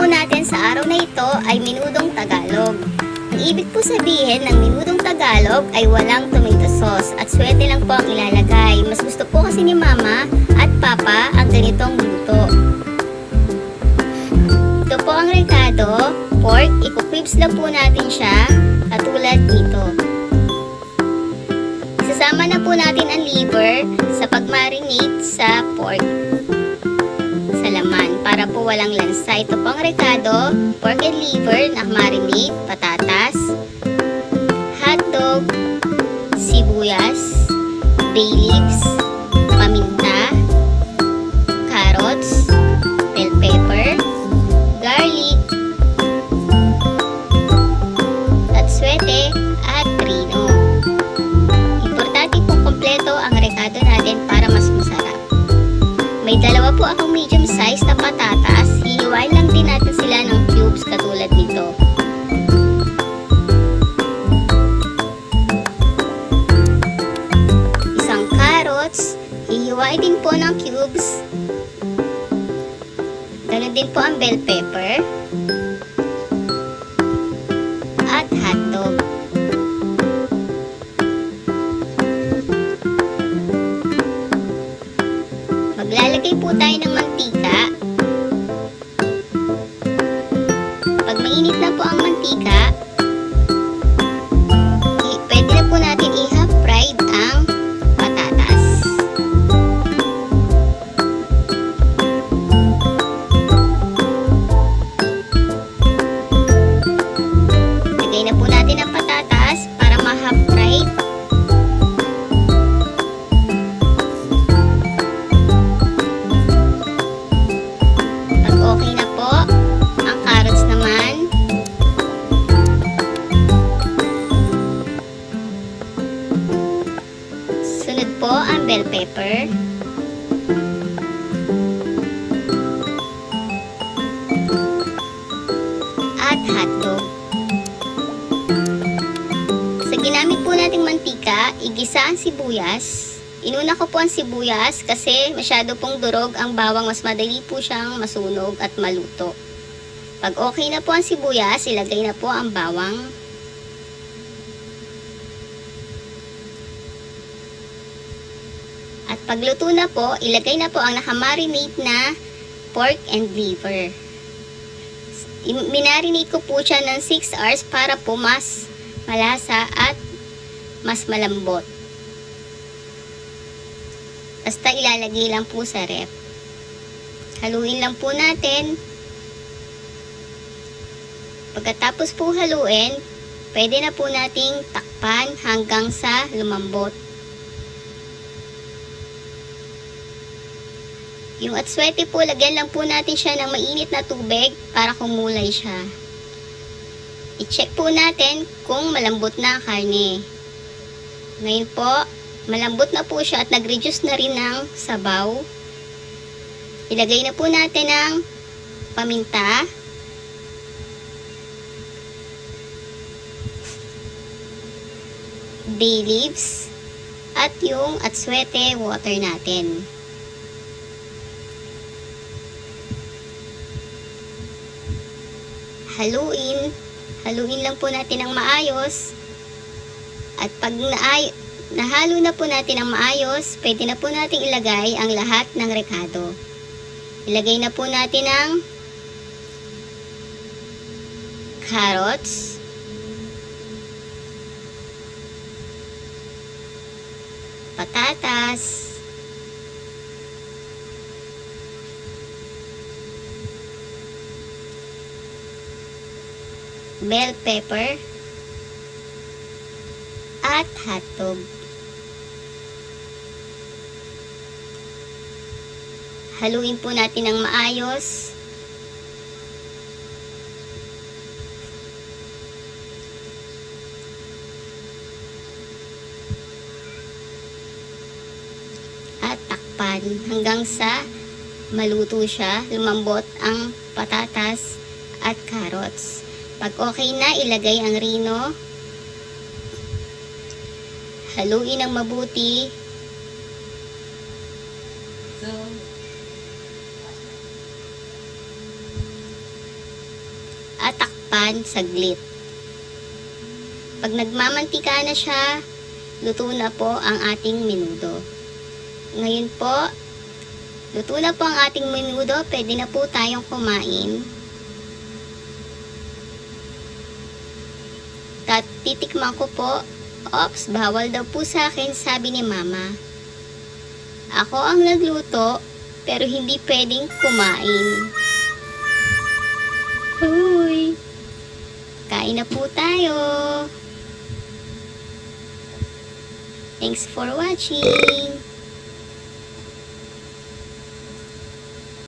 po natin sa araw na ito ay Menudong Tagalog. Ang ibig po sabihin ng Menudong Tagalog ay walang tomato sauce at swerte lang po ang ilalagay. Mas gusto po kasi ni Mama at Papa ang ganitong luto. Ito po ang recado, pork, i-cubes lang po natin siya katulad nito. Isasama na po natin ang liver sa pag-marinate sa pork sa laman para po walang lansa. Ito po ang recado, pork and liver na marinate, patatas, hotdog, sibuyas, bay leaves, paminta, carrots, bell pepper, garlic, atswete, at rino. Importante po kompleto ang rekado natin para mas masarap. May dalawa po akong medium size na patatas. Hihiwain lang din natin sila ng cubes katulad nito. Isang carrots. Hihiwain din po ng cubes. Ganun din po ang bell pepper. At hotdog. Maglalagay po tayo ng mantika. Pag mainit na po ang mantika, pwede na po natin i-half fried ang patatas. Lagay na po natin ang patatas para ma-half fried. Okay na po. Ang carrots naman. Sunod po ang bell pepper. At hotdog. Sa ginamit po nating mantika, igisa ang sibuyas. Inuna ko po ang sibuyas kasi masyado pong durog ang bawang, mas madali po siyang masunog at maluto. Pag okay na po ang sibuyas, ilagay na po ang bawang. At pagluto na po, ilagay na po ang nakamarinate na pork and liver. Minarinate ko po siya ng 6 hours para po mas malasa at mas malambot. Basta ilalagay lang po sa ref. Haluin lang po natin. Pagkatapos po haluin, pwede na po nating takpan hanggang sa lumambot. Yung atswete po, lagyan lang po natin siya ng mainit na tubig para kumulay siya. I-check po natin kung malambot na ang karne. Ngayon po, malambot na po siya at nag-reduce na rin ng sabaw. Ilagay na po natin ang paminta. Bay leaves. At yung atswete water natin. Haluin. Haluin lang po natin ng maayos. At pag nahalo na po natin ang maayos, pwede na po natin ilagay ang lahat ng rekado. Ilagay na po natin ang carrots, patatas, bell pepper, at hotdog. Haluin po natin ng maayos. At takpan hanggang sa maluto siya, lumambot ang patatas at carrots. Pag okay na, ilagay ang rino. Haluin ng mabuti. pan saglit. Pag nagmamantika na siya, luto na po ang ating menudo. Ngayon po, luto na po ang ating menudo. Pwede na po tayong kumain. Titikman ko po. Ops, bawal daw po sa akin, sabi ni mama. Ako ang nagluto, pero hindi pwedeng kumain. Hoy! Kain na po tayo. Thanks for watching.